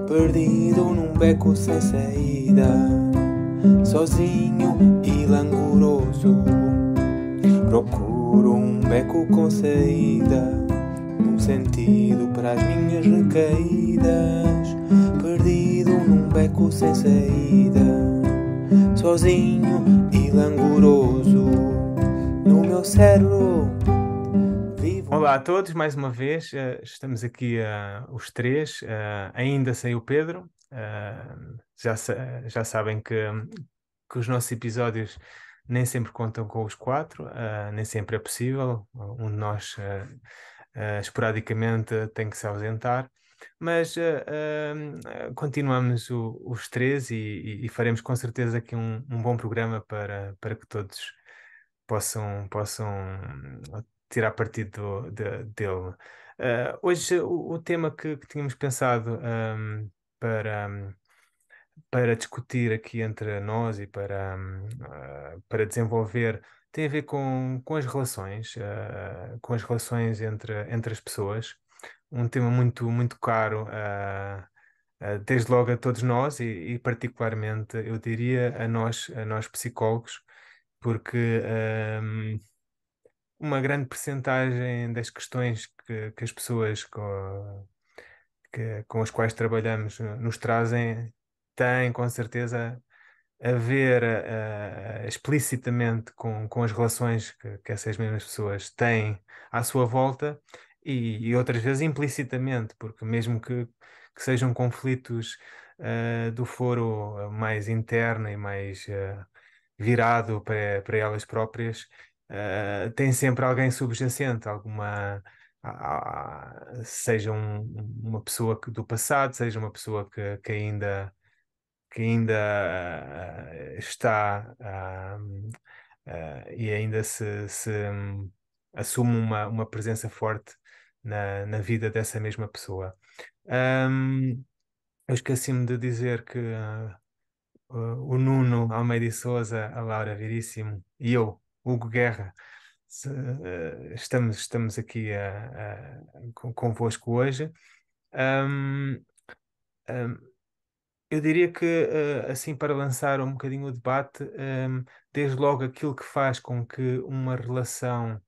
perdido num beco sem saída, sozinho e languoroso. Procuro um beco com saída, um sentido para as minhas recaídas. Perdido num beco sem saída, sozinho e languoroso. No meu cérebro vivo. Olá a todos, mais uma vez, estamos aqui os três, ainda sem o Pedro. Já sabem que os nossos episódios nem sempre contam com os quatro, nem sempre é possível. Um de nós, esporadicamente, tem que se ausentar, mas continuamos os três e faremos com certeza aqui um bom programa para que todos possam tirar partido dele. Hoje o tema que tínhamos pensado para, para discutir aqui entre nós e para desenvolver tem a ver com as relações, com as relações entre as pessoas. Um tema muito caro, desde logo a todos nós e particularmente, eu diria, a nós psicólogos, porque uma grande percentagem das questões que as pessoas com as quais trabalhamos nos trazem têm com certeza a ver explicitamente com as relações que essas mesmas pessoas têm à sua volta e outras vezes implicitamente, porque mesmo que sejam conflitos do foro mais interno e mais virado para elas próprias, tem sempre alguém subjacente, seja uma pessoa do passado, seja uma pessoa que ainda está e ainda se assume uma presença forte na vida dessa mesma pessoa. Ahm, eu esqueci-me de dizer que o Nuno Almeida e Souza, a Laura Veríssimo e eu, Hugo Guerra, estamos aqui convosco hoje. Ahm, ahm, eu diria que, assim, para lançar um bocadinho o debate, desde logo aquilo que faz com que uma relação,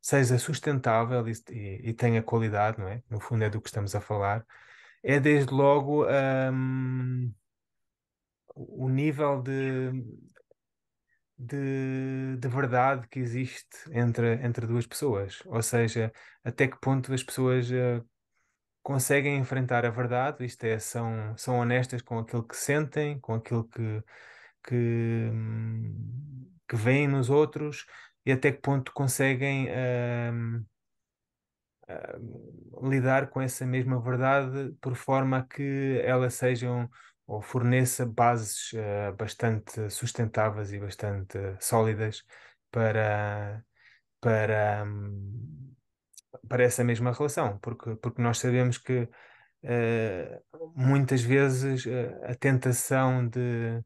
seja sustentável e tenha qualidade, não é? No fundo é do que estamos a falar. É desde logo, o nível de verdade que existe entre duas pessoas. Ou seja, até que ponto as pessoas conseguem enfrentar a verdade, isto é, são honestas com aquilo que sentem, com aquilo que veem nos outros, e até que ponto conseguem lidar com essa mesma verdade por forma a que elas sejam ou forneça bases bastante sustentáveis e bastante sólidas para, para, hum, para essa mesma relação, porque nós sabemos que eh, muitas vezes a tentação de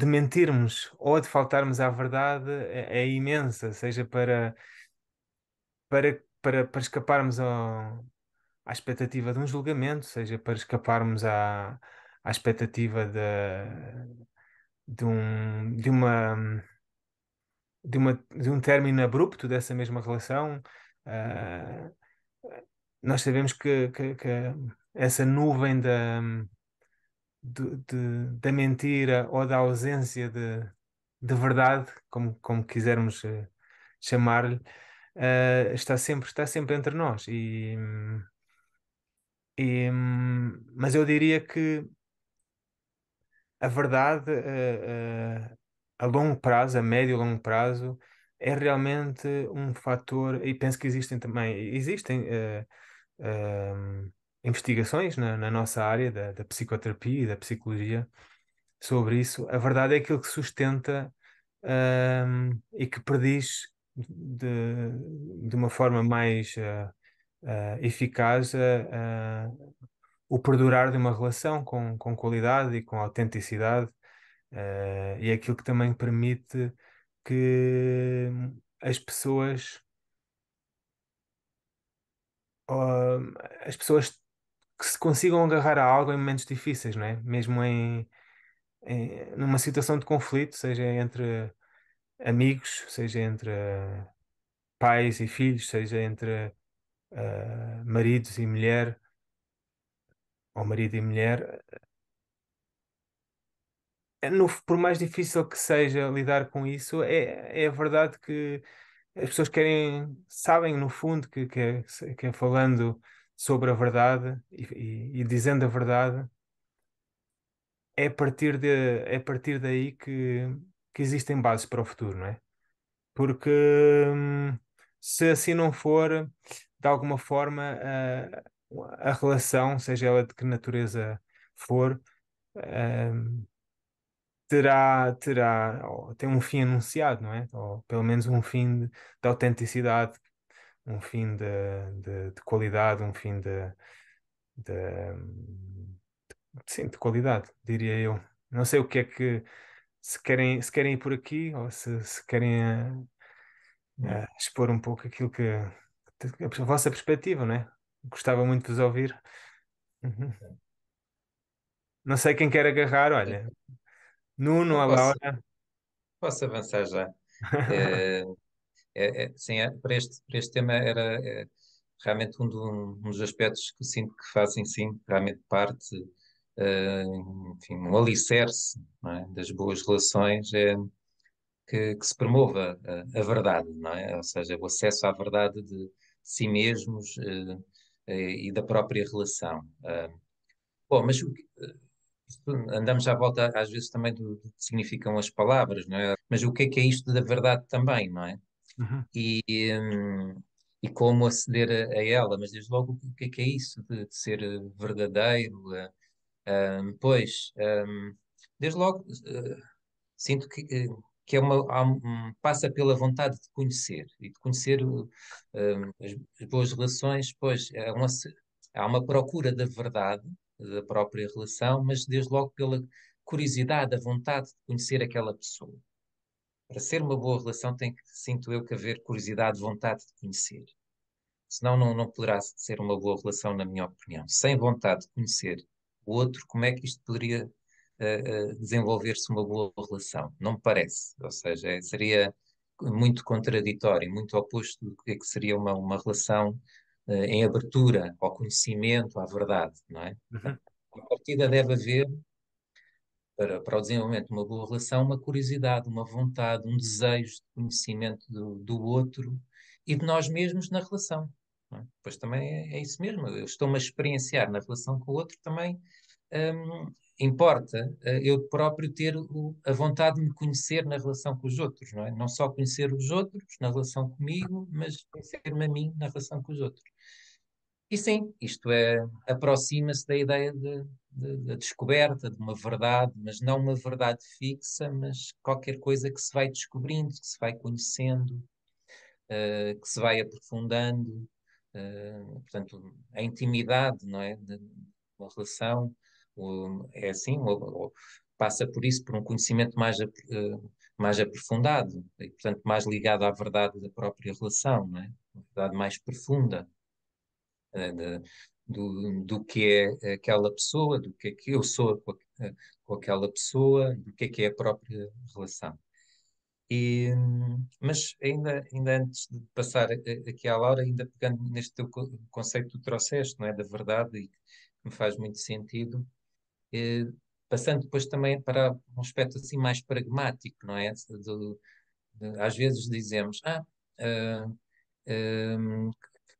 mentirmos ou de faltarmos à verdade é imensa, seja para escaparmos à expectativa de um julgamento, seja para escaparmos à expectativa de um término abrupto dessa mesma relação. Ah, nós sabemos que essa nuvem da mentira ou da ausência de verdade, como quisermos chamar-lhe, está sempre entre nós. Mas eu diria que a verdade, a longo prazo, a médio e longo prazo, é realmente um fator, e penso que existem investigações na nossa área da psicoterapia e da psicologia sobre isso. A verdade é aquilo que sustenta, e que prediz de uma forma mais eficaz o perdurar de uma relação com qualidade e com autenticidade, e é aquilo que também permite que as pessoas, as pessoas que se consigam agarrar a algo em momentos difíceis, não é? Mesmo numa situação de conflito, seja entre amigos, seja entre pais e filhos, seja entre maridos e mulher, ou marido e mulher. Por mais difícil que seja lidar com isso, é a verdade que as pessoas querem, sabem no fundo que é falando sobre a verdade e dizendo a verdade, é a partir daí que existem bases para o futuro, não é? Porque se assim não for, de alguma forma, a relação, seja ela de que natureza for, ou tem um fim anunciado, não é? Ou pelo menos um fim de autenticidade, um fim de qualidade, um fim de, sim, de qualidade, diria eu. Não sei o que é que, se querem ir por aqui ou se querem expor um pouco aquilo a vossa perspectiva, não é? Gostava muito de vos ouvir. Uhum. Não sei quem quer agarrar, olha. Nuno, Eu a Laura. posso avançar já. Eh, sim, para este tema era realmente um dos aspectos que sinto que fazem, sim, realmente parte, eh, enfim, um alicerce, não é, das boas relações é que se promova a verdade, não é? Ou seja, o acesso à verdade de si mesmos, e da própria relação. Bom, mas andamos à volta às vezes também do que significam as palavras, não é? Mas o que é isto da verdade também, não é? Uhum, E, hum, e como aceder a ela, mas desde logo o que é isso de ser verdadeiro? Pois, desde logo sinto que passa pela vontade de conhecer e de conhecer as boas relações, pois há uma procura da verdade, da própria relação, mas desde logo pela curiosidade, a vontade de conhecer aquela pessoa. Para ser uma boa relação tem que, sinto eu, que haver curiosidade, vontade de conhecer. Senão não poderá ser uma boa relação, na minha opinião. Sem vontade de conhecer o outro, como é que isto poderia desenvolver-se uma boa relação? Não me parece. Ou seja, seria muito contraditório, muito oposto do que seria uma relação em abertura ao conhecimento, à verdade, não é? uhum, A partida deve haver para o desenvolvimento de uma boa relação, uma curiosidade, uma vontade, um desejo de conhecimento do outro e de nós mesmos na relação. Não é? Pois também é isso mesmo. Eu estou-me a experienciar na relação com o outro também. Importa eu próprio ter a vontade de me conhecer na relação com os outros, não é? Não só conhecer os outros na relação comigo, mas conhecer-me a mim na relação com os outros. E sim, isto aproxima-se da ideia da descoberta de uma verdade, mas não uma verdade fixa, mas qualquer coisa que se vai descobrindo, que se vai conhecendo, que se vai aprofundando. Portanto, a intimidade, não é, de uma relação, é assim, passa por isso, por um conhecimento mais aprofundado e, portanto, mais ligado à verdade da própria relação, não é? Uma verdade mais profunda do que é aquela pessoa, do que é que eu sou com aquela pessoa, do que é a própria relação. Mas ainda antes de passar aqui à Laura, ainda pegando neste teu conceito que tu trouxeste, não é, da verdade, e que me faz muito sentido, eh, passando depois também para um aspecto assim mais pragmático, não é? Às vezes dizemos, ah,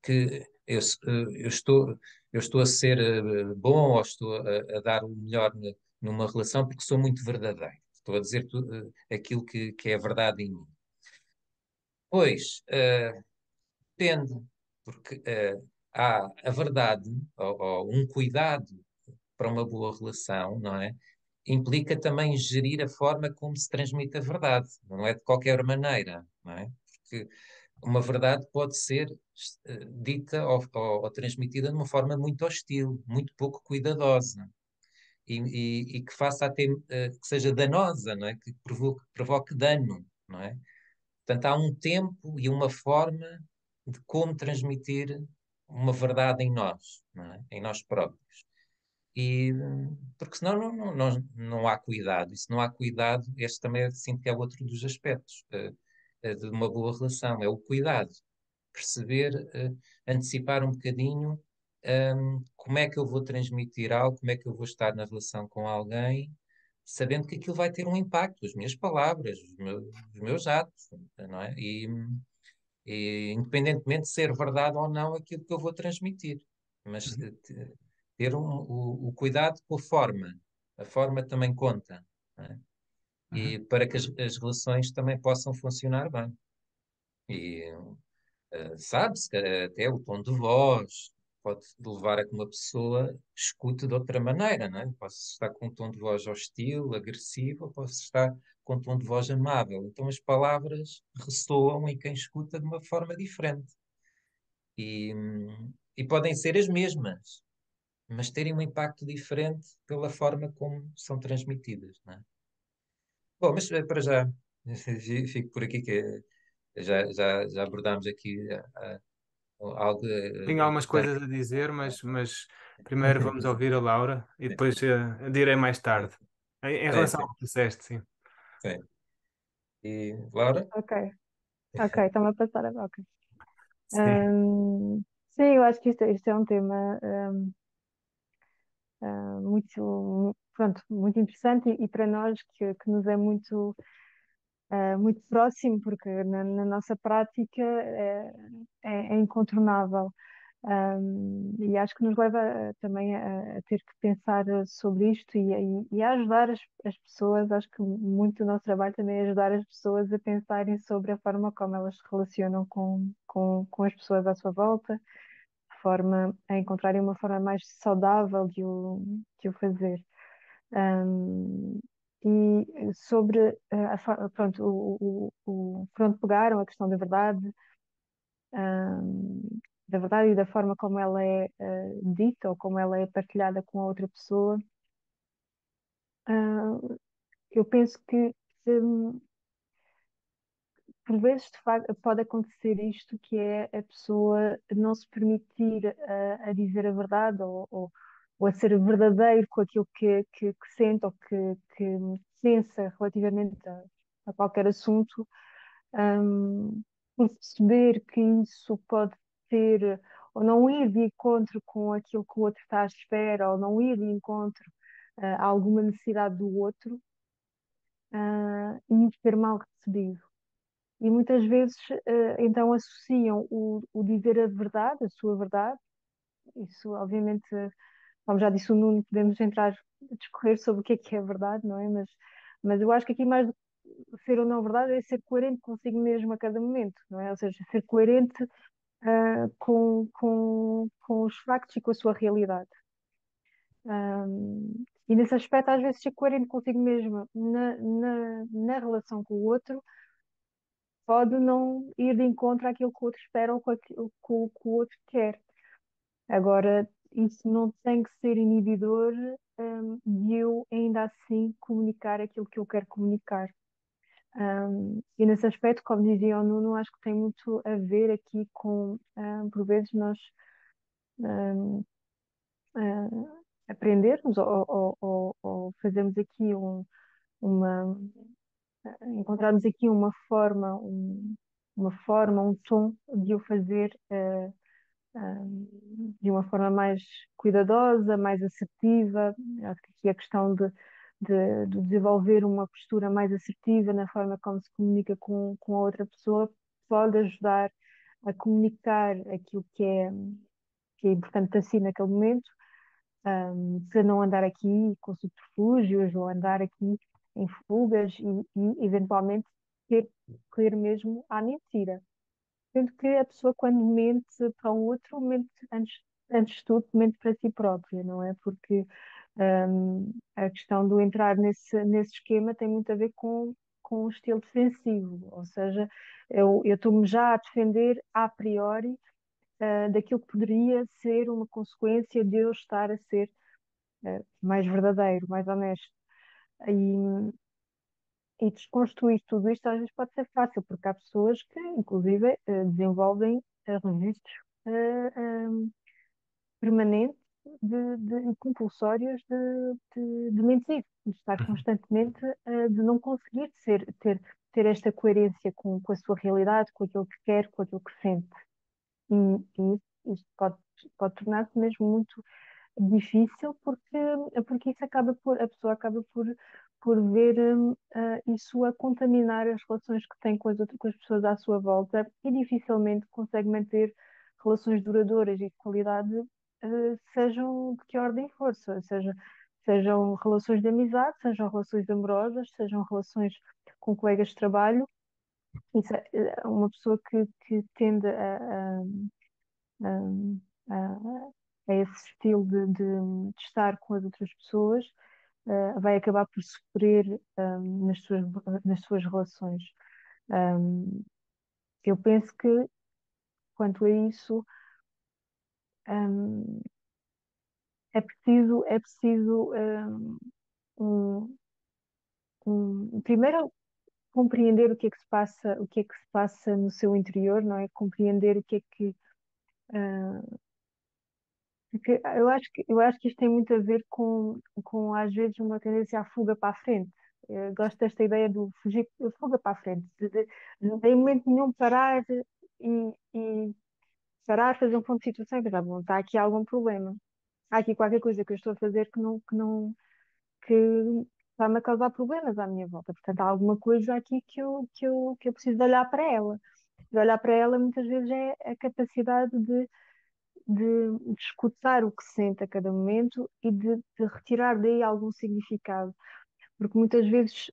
que eu estou a ser bom ou estou a dar o melhor numa relação porque sou muito verdadeiro. Estou a dizer aquilo que é verdade em mim. Pois, depende, porque há a verdade ou um cuidado para uma boa relação, não é? Implica também gerir a forma como se transmite a verdade, não é de qualquer maneira, não é? Porque uma verdade pode ser dita ou transmitida de uma forma muito hostil, muito pouco cuidadosa e que faça até que seja danosa, não é? Que provoque dano, não é? Portanto, há um tempo e uma forma de como transmitir. uma verdade em nós, não é? Em nós próprios. E, porque senão não há cuidado. E se não há cuidado, este também sinto que é outro dos aspectos de uma boa relação, é o cuidado. Perceber, antecipar um bocadinho, como é que eu vou transmitir algo, como é que eu vou estar na relação com alguém, sabendo que aquilo vai ter um impacto, as minhas palavras, os meus atos, não é? E independentemente de ser verdade ou não aquilo que eu vou transmitir. Mas Uhum, ter o cuidado com a forma também conta, não é? uhum, E para que as relações também possam funcionar bem. E sabe-se que até o tom de voz pode levar a que uma pessoa escute de outra maneira, não é? Posso estar com um tom de voz hostil, agressivo, ou posso estar com um tom de voz amável. Então as palavras ressoam em quem escuta de uma forma diferente. E podem ser as mesmas, mas terem um impacto diferente pela forma como são transmitidas, não é? Bom, mas para já, fico por aqui que já abordámos aqui algo tenho algumas bem. coisas a dizer, mas primeiro vamos ouvir a Laura e depois direi mais tarde. Em Sim, relação sim, ao que disseste, sim. sim. E Laura? Ok, ok, estão a passar a ok. Sim. Sim, eu acho que isto é um tema pronto, muito interessante e para nós que nos é muito próximo, porque na nossa prática é incontornável. E acho que nos leva também a ter que pensar sobre isto e a ajudar as pessoas. Acho que muito do nosso trabalho também é ajudar as pessoas a pensarem sobre a forma como elas se relacionam com as pessoas à sua volta, de forma a encontrarem uma forma mais saudável de o fazer. Um, e sobre pronto, pronto, pegaram a questão da verdade e da forma como ela é dita ou como ela é partilhada com a outra pessoa. Ah, eu penso que hum, por vezes de facto, pode acontecer isto, que é a pessoa não se permitir a dizer a verdade ou a ser verdadeiro com aquilo que sente ou que pensa relativamente a qualquer assunto, por perceber que isso pode ter, ou não ir de encontro com aquilo que o outro está à espera, ou não ir de encontro a alguma necessidade do outro, e ser mal recebido. E muitas vezes, então, associam o dizer a verdade, a sua verdade. Isso, obviamente, como já disse o Nuno, podemos entrar a discorrer sobre o que é a verdade, não é? Mas eu acho que aqui mais do que ser ou não verdade é ser coerente consigo mesmo a cada momento, não é? Ou seja, ser coerente, com os factos e com a sua realidade. E nesse aspecto, às vezes, ser coerente consigo mesmo na relação com o outro pode não ir de encontro àquilo que o outro espera ou com aquilo que o outro quer. Agora, isso não tem que ser inibidor, de eu ainda assim comunicar aquilo que eu quero comunicar. E nesse aspecto, como dizia o Nuno, acho que tem muito a ver aqui com, por vezes, nós um, aprendermos ou fazermos aqui uma, encontrarmos aqui uma forma, um tom de o fazer de uma forma mais cuidadosa, mais assertiva. Acho que aqui a questão de desenvolver uma postura mais assertiva na forma como se comunica com a outra pessoa pode ajudar a comunicar aquilo que é importante para si naquele momento, para não andar aqui com subterfúgios ou andar aqui em fugas e eventualmente ter que ir mesmo à mentira. Sendo que a pessoa, quando mente para o outro, mente antes de tudo, mente para si própria, não é? Porque a questão do entrar nesse esquema tem muito a ver com o estilo defensivo, ou seja, eu estou-me já a defender a priori daquilo que poderia ser uma consequência de eu estar a ser mais verdadeiro, mais honesto. E desconstruir tudo isto às vezes pode ser fácil, porque há pessoas que, inclusive, desenvolvem registros permanente e compulsórios de mentir, de estar Uhum. constantemente, de não conseguir ter esta coerência com a sua realidade, com aquilo que quer, com aquilo que sente. E isto pode tornar-se mesmo muito difícil porque isso a pessoa acaba por ver isso a contaminar as relações que tem com as pessoas à sua volta e dificilmente consegue manter relações duradouras e de qualidade, sejam de que ordem for, sejam relações de amizade, sejam relações amorosas, sejam relações com colegas de trabalho. Isso uma pessoa que tende a- a esse estilo de estar com as outras pessoas, vai acabar por sofrer nas suas relações. Um, eu penso que, quanto a isso, um, é preciso um, primeiro compreender o que é que se passa no seu interior, não é? Compreender o que é que uh, porque eu acho que isto tem muito a ver com às vezes, uma tendência à fuga para a frente. Eu gosto desta ideia do fugir, fuga para a frente, de em momento nenhum parar e parar, fazer um ponto de situação e pensar, bom, está aqui algum problema. Há aqui qualquer coisa que eu estou a fazer que está-me a causar problemas à minha volta. Portanto, há alguma coisa aqui que eu preciso de olhar para ela. De olhar para ela muitas vezes é a capacidade de escutar o que sente a cada momento e de retirar daí algum significado, porque muitas vezes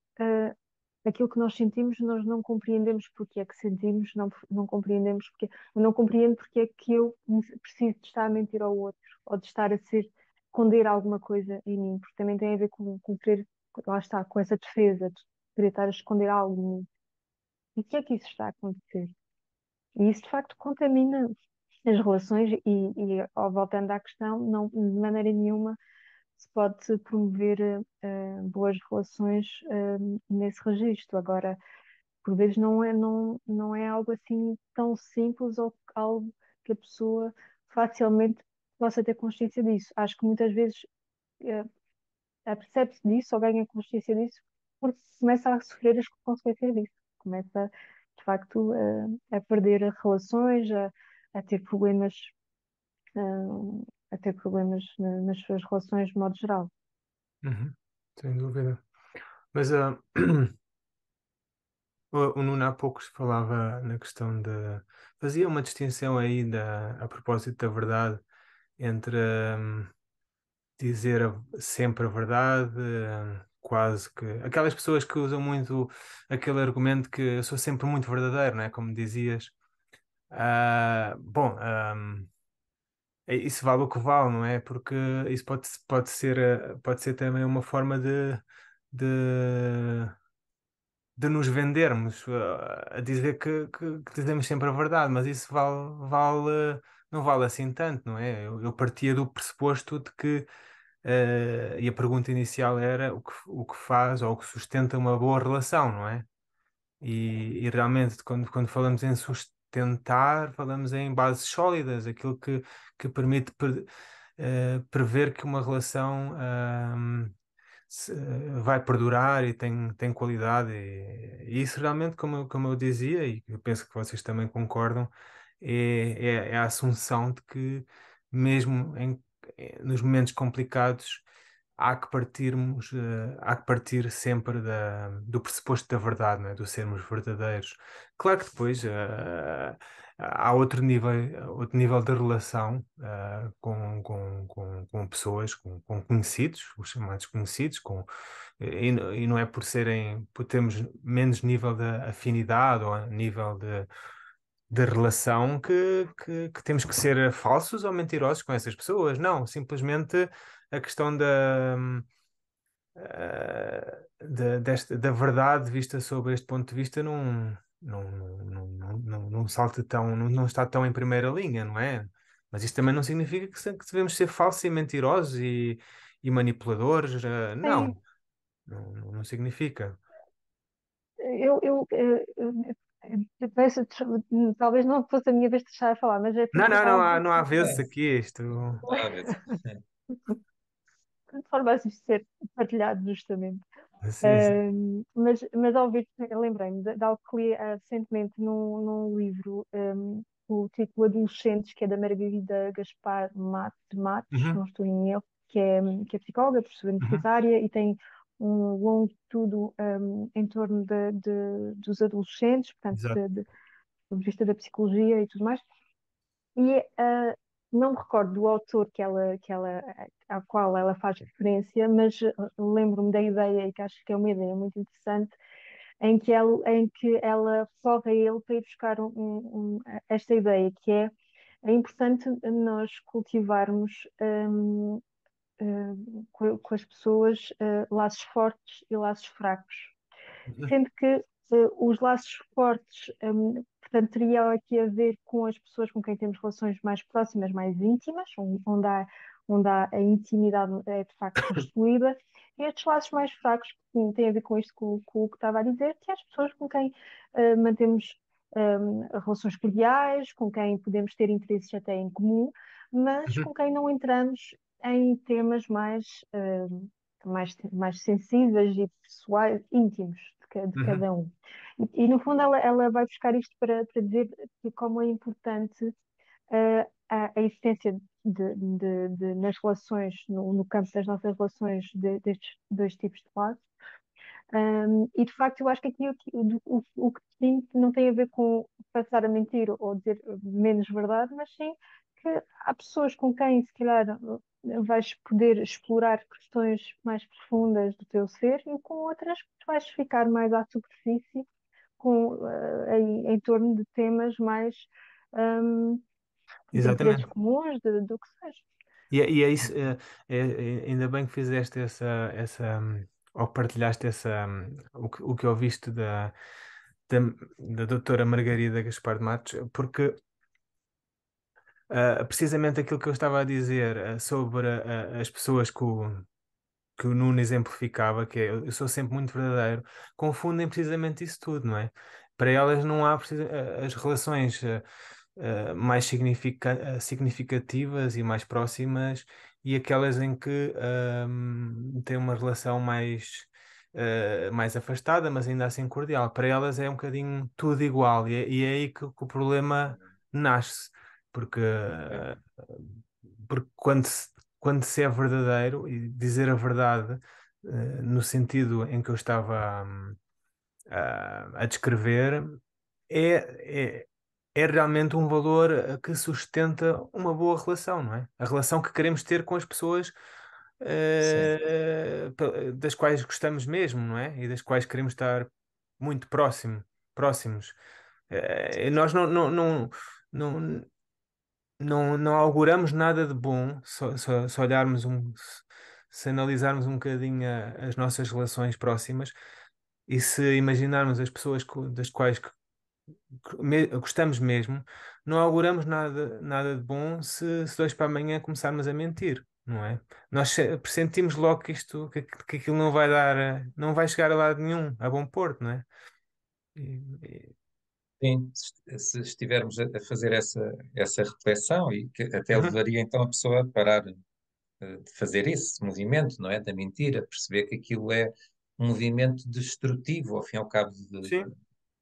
aquilo que nós sentimos nós não compreendemos porque é que sentimos, não compreendemos porque, eu não compreendo porque é que eu preciso de estar a mentir ao outro ou de estar a esconder alguma coisa em mim, porque também tem a ver com querer, lá está, com essa defesa de querer estar a esconder algo em mim. E o que é que isso está a acontecer? E isso de facto contamina as relações voltando à questão, não, de maneira nenhuma se pode promover boas relações nesse registro. Agora, por vezes não é algo assim tão simples ou algo que a pessoa facilmente possa ter consciência disso. Acho que muitas vezes eh, apercebe-se disso ou ganha consciência disso porque começa a sofrer as consequências disso. Começa, de facto, a perder relações, a ter problemas, nas suas relações de modo geral. Uhum. Sem dúvida. Mas o Nuno há pouco falava na questão de. Fazia uma distinção aí a propósito da verdade entre dizer sempre a verdade, quase que. Aquelas pessoas que usam muito aquele argumento que eu sou sempre muito verdadeiro, não é? Como dizias. Bom, isso vale o que vale, não é? Porque isso pode ser também uma forma de, de nos vendermos, a dizer que dizemos sempre a verdade, mas isso não vale assim tanto, não é? Eu partia do pressuposto de que, e a pergunta inicial era o que faz ou o que sustenta uma boa relação, não é? E realmente, quando falamos em sustentar, falamos em bases sólidas, aquilo que permite prever que uma relação vai perdurar e tem qualidade. E isso realmente, como eu dizia, e eu penso que vocês também concordam, é a assunção de que mesmo nos momentos complicados há que partir sempre do pressuposto da verdade, não é? Do sermos verdadeiros. Claro que depois há outro nível de relação com pessoas, com conhecidos, os chamados conhecidos, e não é por termos menos nível de afinidade ou nível de relação que temos que ser falsos ou mentirosos com essas pessoas. Não, simplesmente a questão da verdade vista sob este ponto de vista não salta não está tão em primeira linha, não é? Mas isso também não significa que devemos ser falsos e mentirosos e manipuladores. Sim, Não significa. eu Talvez não fosse a minha vez de deixar a falar, mas é Não, porque não, não gostava há, muito não há vezes aqui isto. Ah, vezes. de forma a ser partilhado justamente. Sim, sim. Mas ao ouvir, lembrei-me de algo que li recentemente num livro, o título Adolescentes, que é da Margarida Gaspar Matos, Uhum, não estou em erro, que é psicóloga, professora uhum, universitária e tem um longo estudo em torno dos adolescentes, portanto, exato. do ponto de vista da psicologia e tudo mais. E não me recordo do autor ao qual ela faz referência, mas lembro-me da ideia e que acho que é uma ideia muito interessante, em que ela recorre a ele para ir buscar esta ideia, que é importante nós cultivarmos com as pessoas laços fortes e laços fracos, Uhum, sendo que os laços fortes, portanto, teria aqui a ver com as pessoas com quem temos relações mais próximas, mais íntimas, onde há a intimidade é de facto construída, e estes laços mais fracos que têm a ver com isto, com o que estava a dizer, que é as pessoas com quem mantemos relações cordiais, com quem podemos ter interesses até em comum, mas uhum, com quem não entramos em temas mais sensíveis e pessoais, íntimos de uhum. cada um. No fundo, ela vai buscar isto para dizer que como é importante a existência nas relações, no campo das nossas relações, destes dois tipos de laços. E de facto, eu acho que aqui o que sinto não tem a ver com passar a mentir ou dizer menos verdade, mas sim que há pessoas com quem, se calhar, vais poder explorar questões mais profundas do teu ser e com outras que tu vais ficar mais à superfície, em torno de temas mais hum, de interesses Exatamente. comuns, do que seja. E é isso, ainda bem que fizeste ou partilhaste o que ouviste da, da doutora Margarida Gaspar de Matos, porque precisamente aquilo que eu estava a dizer sobre as pessoas que o Nuno exemplificava, que é eu sou sempre muito verdadeiro, confundem precisamente isso tudo, não é? Para elas não há as relações mais significativas e mais próximas e aquelas em que têm uma relação mais afastada, mas ainda assim cordial. Para elas é um bocadinho tudo igual e é aí que o problema nasce, porque, Sim, porque quando se é verdadeiro e dizer a verdade, no sentido em que eu estava a descrever, é, é, é realmente um valor que sustenta uma boa relação, não é? A relação que queremos ter com as pessoas sim, das quais gostamos mesmo, não é? E das quais queremos estar muito próximos. Nós não, não auguramos nada de bom se olharmos se analisarmos um bocadinho as nossas relações próximas e se imaginarmos as pessoas das quais gostamos mesmo, não auguramos nada de bom se dois para amanhã começarmos a mentir, não é? Nós pressentimos logo que aquilo não vai não vai chegar a lado nenhum, a bom porto, não é? E- sim. Se estivermos a fazer essa reflexão, e que até Uhum, levaria então a pessoa a parar de fazer esse movimento, não é? Da mentira, perceber que aquilo é um movimento destrutivo, ao fim e ao cabo sim.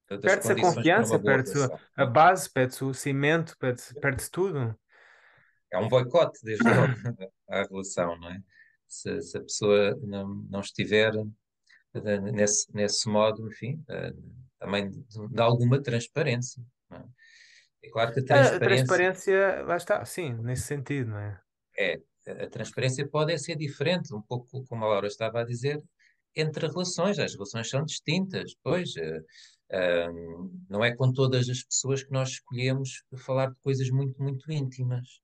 das Perde-se a condições para confiança, uma boa perde-se relação, a não é? base, perde-se o cimento, perde-se tudo. É um boicote, desde logo, à relação, não é? Se a pessoa não estiver nesse modo, enfim, também de alguma transparência, não é? É claro que a A transparência transparência, lá está, sim, nesse sentido, não é? é, a transparência pode ser diferente, um pouco como a Laura estava a dizer, entre relações. As relações são distintas, pois. Não é com todas as pessoas que nós escolhemos falar de coisas muito, muito íntimas.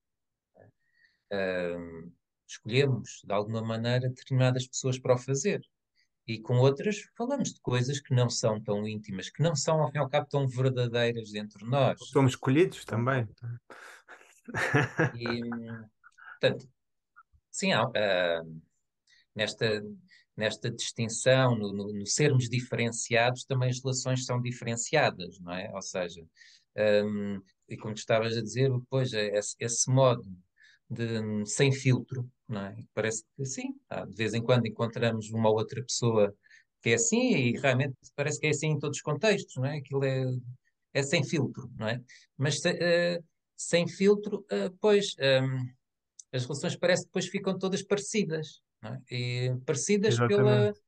Escolhemos, de alguma maneira, determinadas pessoas para o fazer. E com outras falamos de coisas que não são tão íntimas, que não são, ao fim e ao cabo, tão verdadeiras entre nós. Somos escolhidos Não- também. E, portanto, sim, nesta. nesta distinção, no sermos diferenciados, também as relações são diferenciadas, não é? Ou seja, e como tu estavas a dizer, depois esse modo de sem filtro, não é? Parece que sim, de vez em quando encontramos uma ou outra pessoa que é assim e realmente parece que é assim em todos os contextos, não é? Aquilo é sem filtro, não é? Mas sem filtro, pois, as relações parece que depois ficam todas parecidas, não é? E parecidas Exatamente.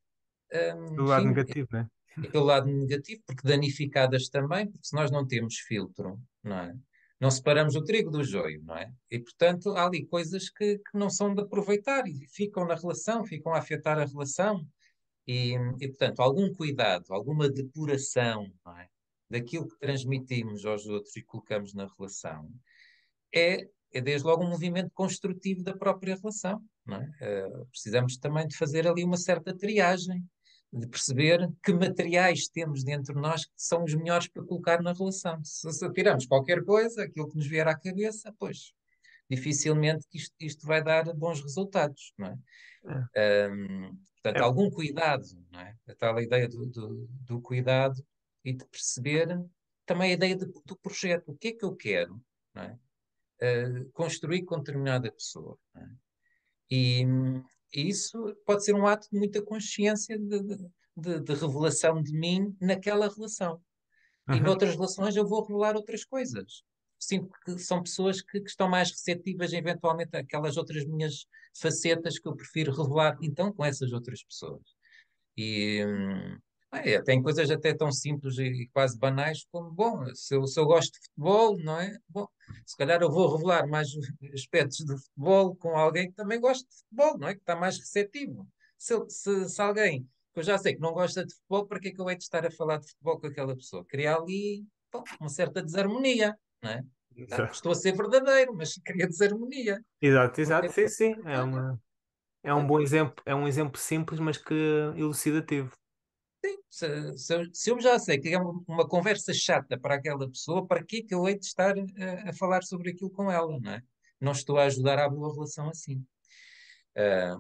Do lado enfim, negativo, né? pelo lado negativo, porque danificadas também, porque se nós não temos filtro, não é? Não separamos o trigo do joio, não é? E, portanto, há ali coisas que não são de aproveitar e ficam na relação, ficam a afetar a relação. Portanto, algum cuidado, alguma depuração, não é? Daquilo que transmitimos aos outros e colocamos na relação é desde logo um movimento construtivo da própria relação, não é? Precisamos também de fazer ali uma certa triagem, de perceber que materiais temos dentro de nós que são os melhores para colocar na relação. Se tiramos qualquer coisa, aquilo que nos vier à cabeça, pois dificilmente que isto vai dar bons resultados, não é? É. Portanto, É. algum cuidado, não é? A tal ideia do cuidado e de perceber também a ideia do projeto. O que é que eu quero, não é? Construir com determinada pessoa, não é? E, e isso pode ser um ato de muita consciência de revelação de mim naquela relação. E Uhum. noutras relações eu vou revelar outras coisas. Sinto que são pessoas que estão mais receptivas, eventualmente, àquelas outras minhas facetas que eu prefiro revelar, então, com essas outras pessoas. E tem coisas até tão simples e quase banais como, bom, se eu gosto de futebol, não é? Bom, se calhar eu vou revelar mais aspectos de futebol com alguém que também gosta de futebol, não é? Que está mais receptivo. Se alguém que eu já sei que não gosta de futebol, para que é que eu hei de estar a falar de futebol com aquela pessoa? Criar ali, bom, uma certa desarmonia, não é? Exato. Estou a ser verdadeiro, mas cria desarmonia. Exato, Porque, exato. Sim, sim. olha, É um bom exemplo, é um exemplo simples, mas que elucidativo. se eu já sei que é uma conversa chata para aquela pessoa, para que é que eu hei de estar a falar sobre aquilo com ela, não é? Não estou a ajudar à boa relação assim.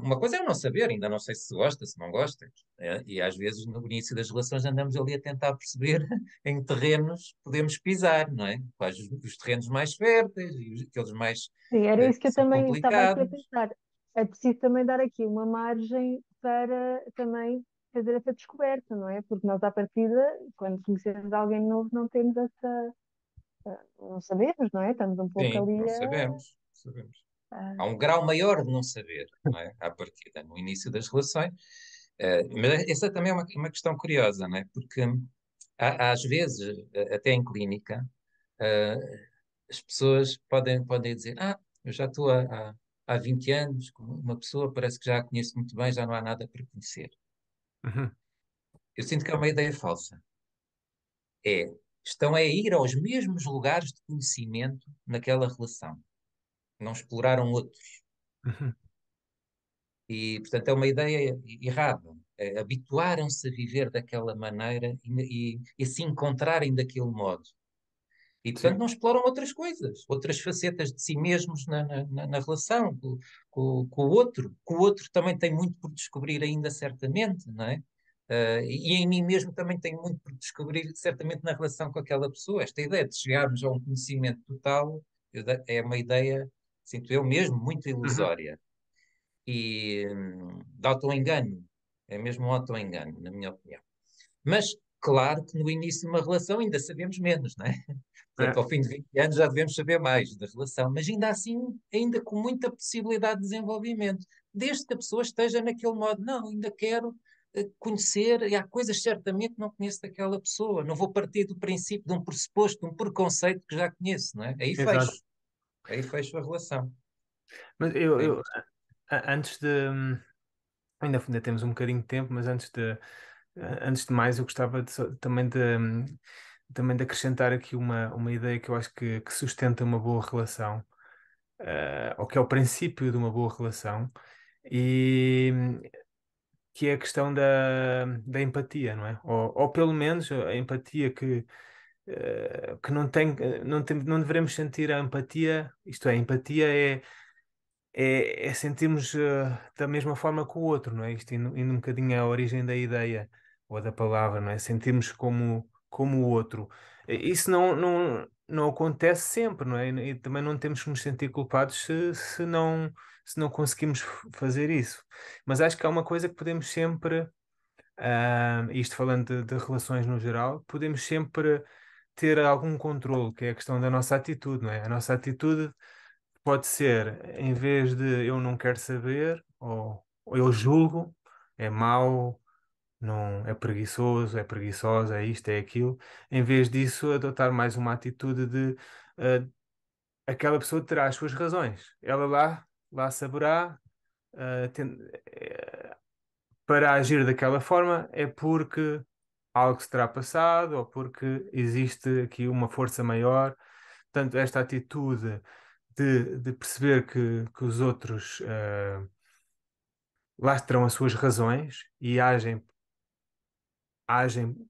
Uma coisa é eu não saber, ainda não sei se gosta, se não gosta. E às vezes no início das relações andamos ali a tentar perceber em que terrenos podemos pisar, não é? Quais os terrenos mais férteis e aqueles mais Sim, era isso que que eu são também estava aqui a complicados. pensar. É preciso também dar aqui uma margem para também fazer essa descoberta, não é? Porque nós, à partida, quando conhecemos alguém novo, não temos essa. Não sabemos, não é? Estamos um pouco Sim, ali não a. sabemos. Sabemos. Há a- um grau maior de não saber, não é? À partida, no início das relações. Mas essa também é uma questão curiosa, não é? Porque às vezes, até em clínica, uh, as pessoas podem dizer: eu já estou há 20 anos com uma pessoa, parece que já a conheço muito bem, já não há nada para conhecer. Uhum. Eu sinto que é uma ideia falsa. Estão a ir aos mesmos lugares de conhecimento naquela relação. Não exploraram outros. Uhum. E, portanto, é uma ideia errada. Habituaram-se a viver daquela maneira e se encontrarem daquele modo. E, portanto, Sim. não exploram outras coisas, outras facetas de si mesmos na relação com o outro. Que o outro também tem muito por descobrir ainda, certamente, não é? E em mim mesmo também tenho muito por descobrir, certamente, na relação com aquela pessoa. Esta ideia de chegarmos a um conhecimento total é uma ideia, sinto eu mesmo, muito Uhum. ilusória e de auto-engano. É mesmo um auto-engano, na minha opinião. Mas, claro que no início de uma relação ainda sabemos menos, não é? Portanto, É, ao fim de 20 anos já devemos saber mais da relação, mas ainda assim, ainda com muita possibilidade de desenvolvimento, desde que a pessoa esteja naquele modo, não, ainda quero conhecer, e há coisas certamente que não conheço daquela pessoa, não vou partir do princípio, de um pressuposto, de um preconceito que já conheço, não é? exato. Aí fecho a relação. Mas É antes de. Ainda temos um bocadinho de tempo, mas antes de mais, eu gostava também de acrescentar aqui uma ideia que eu acho que sustenta uma boa relação, ou que é o princípio de uma boa relação, e que é a questão da empatia, não é? Ou pelo menos a empatia que não devemos sentir a empatia, isto é, a empatia é sentirmos da mesma forma que o outro, não é? Isto indo um bocadinho à origem da ideia ou da palavra, não é? Sentirmos como o outro. Isso não acontece sempre, não é? E também não temos que nos sentir culpados se não conseguimos fazer isso. Mas acho que há uma coisa que podemos sempre, isto falando de relações no geral, podemos sempre ter algum controle, que é a questão da nossa atitude, não é? A nossa atitude pode ser, em vez de eu não quero saber, ou eu julgo, é mau, não, é preguiçoso, é preguiçosa, é isto, é aquilo, em vez disso, adotar mais uma atitude de aquela pessoa terá as suas razões. Ela lá saberá, ah, ten- eh, para agir daquela forma é porque algo se terá passado ou porque existe aqui uma força maior. Portanto, esta atitude de perceber que os outros lá terão as suas razões e agem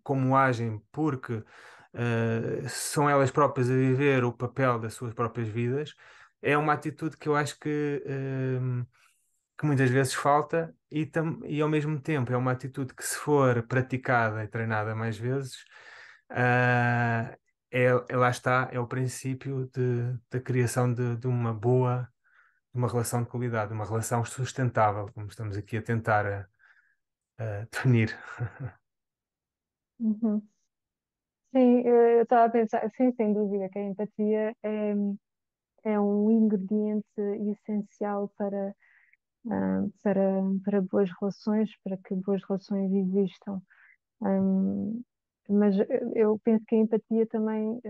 como agem porque são elas próprias a viver o papel das suas próprias vidas, é uma atitude que eu acho que muitas vezes falta e ao mesmo tempo é uma atitude que se for praticada e treinada mais vezes, ah, lá está, é o princípio da criação de uma boa, de uma relação de qualidade, uma relação sustentável, como estamos aqui a tentar definir. Uhum. Sim, eu estava a pensar, sim, sem dúvida, que a empatia é um ingrediente essencial para boas relações, para que boas relações existam. Hum, mas eu penso que a empatia também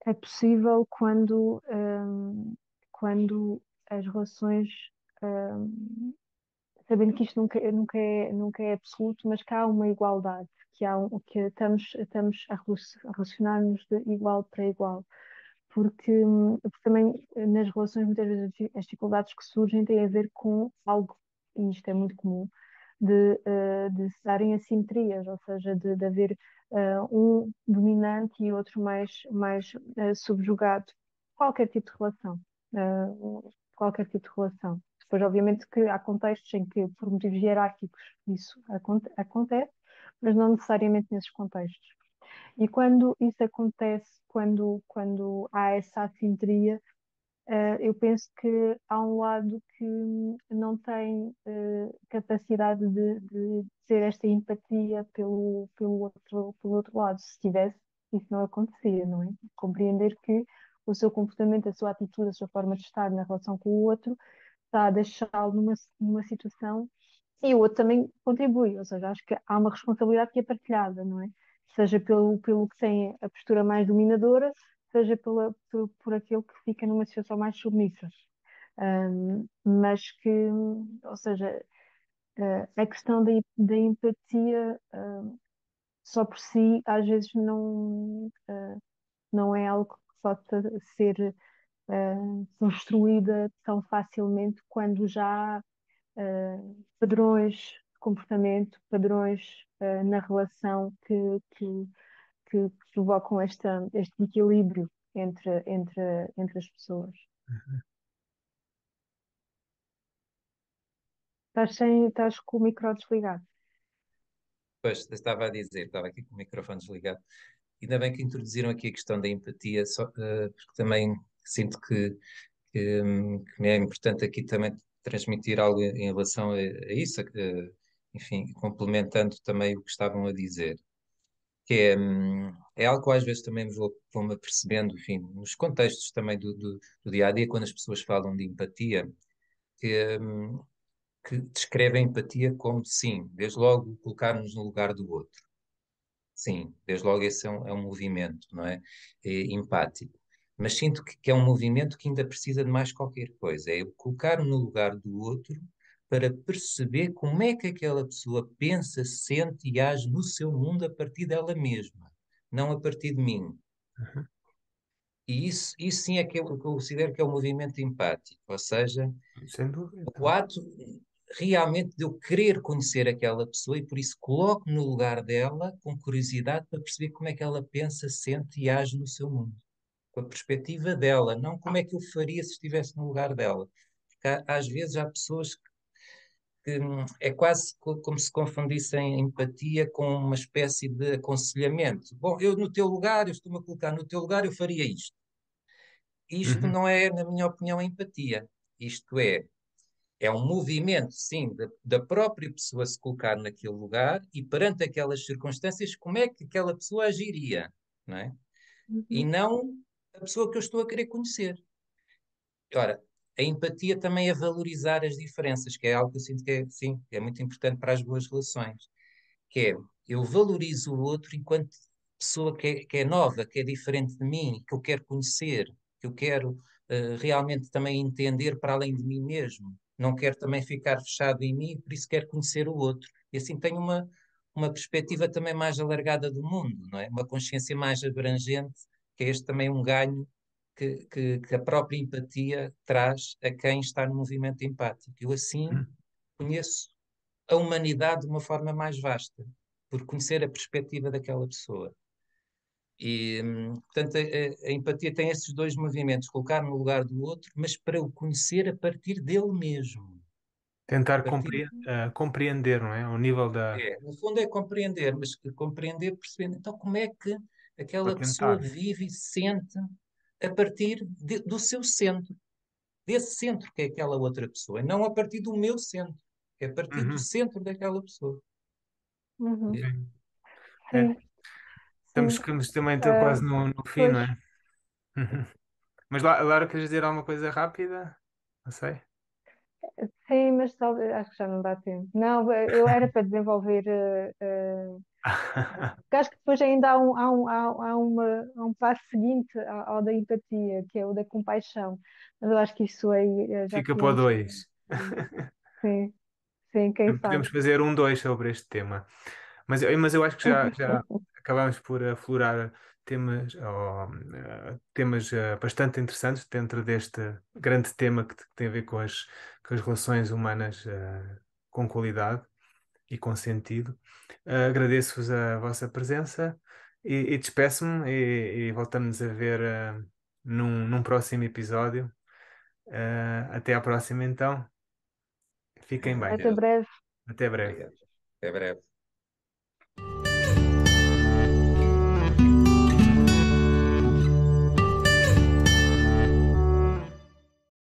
é possível quando as relações, hum, sabendo que isto nunca é absoluto, mas que há uma igualdade, que estamos a relacionar-nos de igual para igual. Porque também nas relações muitas vezes as dificuldades que surgem têm a ver com algo, e isto é muito comum, de se darem assimetrias, ou seja, de haver um dominante e outro mais subjugado. Qualquer tipo de relação. Qualquer tipo de relação. Depois, obviamente, que há contextos em que, por motivos hierárquicos, isso acontece, mas não necessariamente nesses contextos. E quando isso acontece, quando há essa assimetria, eu penso que há um lado que não tem capacidade de ter esta empatia pelo outro lado. Se tivesse, isso não acontecia, não é? Compreender que o seu comportamento, a sua atitude, a sua forma de estar na relação com o outro está a deixá-lo numa situação e o outro também contribui, ou seja, acho que há uma responsabilidade que é partilhada, não é? Seja pelo que tem a postura mais dominadora, seja por aquele que fica numa situação mais submissa. Mas que, ou seja, a questão da empatia, só por si, às vezes não é algo que possa ser construída tão facilmente quando já há padrões de comportamento, padrões na relação que provocam este equilíbrio entre as pessoas. Estás com o micro desligado. Pois, estava a dizer, estava aqui com o microfone desligado. Ainda bem que introduziram aqui a questão da empatia, porque também sinto que me é importante aqui também transmitir algo em relação a isso, enfim, complementando também o que estavam a dizer, que é algo que eu às vezes também vou-me apercebendo, enfim, nos contextos também do dia a dia, quando as pessoas falam de empatia, que, hum, que descrevem a empatia como, sim, desde logo colocar-nos no lugar do outro. Sim, desde logo esse é um movimento, não é? Empático. Mas sinto que é um movimento que ainda precisa de mais qualquer coisa. É eu colocar-me no lugar do outro para perceber como é que aquela pessoa pensa, sente e age no seu mundo a partir dela mesma, não a partir de mim. Uhum. E isso sim é que eu considero que é o movimento empático, ou seja, Sem dúvida. o ato realmente de eu querer conhecer aquela pessoa e por isso coloco no lugar dela com curiosidade para perceber como é que ela pensa, sente e age no seu mundo. com a perspectiva dela, não como é que eu faria se estivesse no lugar dela. Porque às vezes há pessoas que é quase como se confundissem empatia com uma espécie de aconselhamento. Bom, eu no teu lugar, eu estou-me a colocar no teu lugar, eu faria isto. Isto Uhum. não é, na minha opinião, empatia. Isto é um movimento, sim, da própria pessoa se colocar naquele lugar e perante aquelas circunstâncias, como é que aquela pessoa agiria, não é? E Uhum. não a pessoa que eu estou a querer conhecer. Ora, a empatia também é valorizar as diferenças, que é algo que eu sinto que é, sim, é muito importante para as boas relações, que é, eu valorizo o outro enquanto pessoa que é nova, que é diferente de mim, que eu quero conhecer, que eu quero realmente também entender para além de mim mesmo. Não quero também ficar fechado em mim, por isso quero conhecer o outro. E assim tenho uma perspectiva também mais alargada do mundo, não é? Uma consciência mais abrangente, que é este também um ganho que a própria empatia traz a quem está no movimento empático. Eu assim conheço a humanidade de uma forma mais vasta, por conhecer a perspectiva daquela pessoa. E, portanto, a empatia tem esses dois movimentos, colocar no lugar do outro, mas para o conhecer a partir dele mesmo. A Tentar partir, compreender, não é? Ao nível da. no fundo é compreender, mas compreender percebendo. Então, como é que Estou a aquela pessoa tentar. vive e sente a partir do seu centro, desse centro que é aquela outra pessoa, não a partir do meu centro, é a partir do Uhum. centro daquela pessoa. Uhum. É, Sim. É. Sim, sim. Estamos também Ah, quase no fim, não pois, é? Uhum. Mas Lara, queres dizer alguma coisa rápida? Não sei. sim, mas talvez, acho que já não dá tempo. Não, eu era para desenvolver, porque acho que depois ainda há um passo seguinte ao da empatia, que é o da compaixão. Mas eu acho que isso aí já Fica para o podemos, dois. sim, sim, quem sabe. Podemos fazer um dois sobre este tema. Mas eu acho que já acabámos por aflorar temas bastante interessantes dentro deste grande tema que tem a ver com as relações humanas com qualidade e com sentido. Agradeço-vos a vossa presença e despeço-me e voltamos a ver num próximo episódio. Até à próxima, então. Fiquem bem. Até Deus, breve. Até breve. obrigado. Até breve.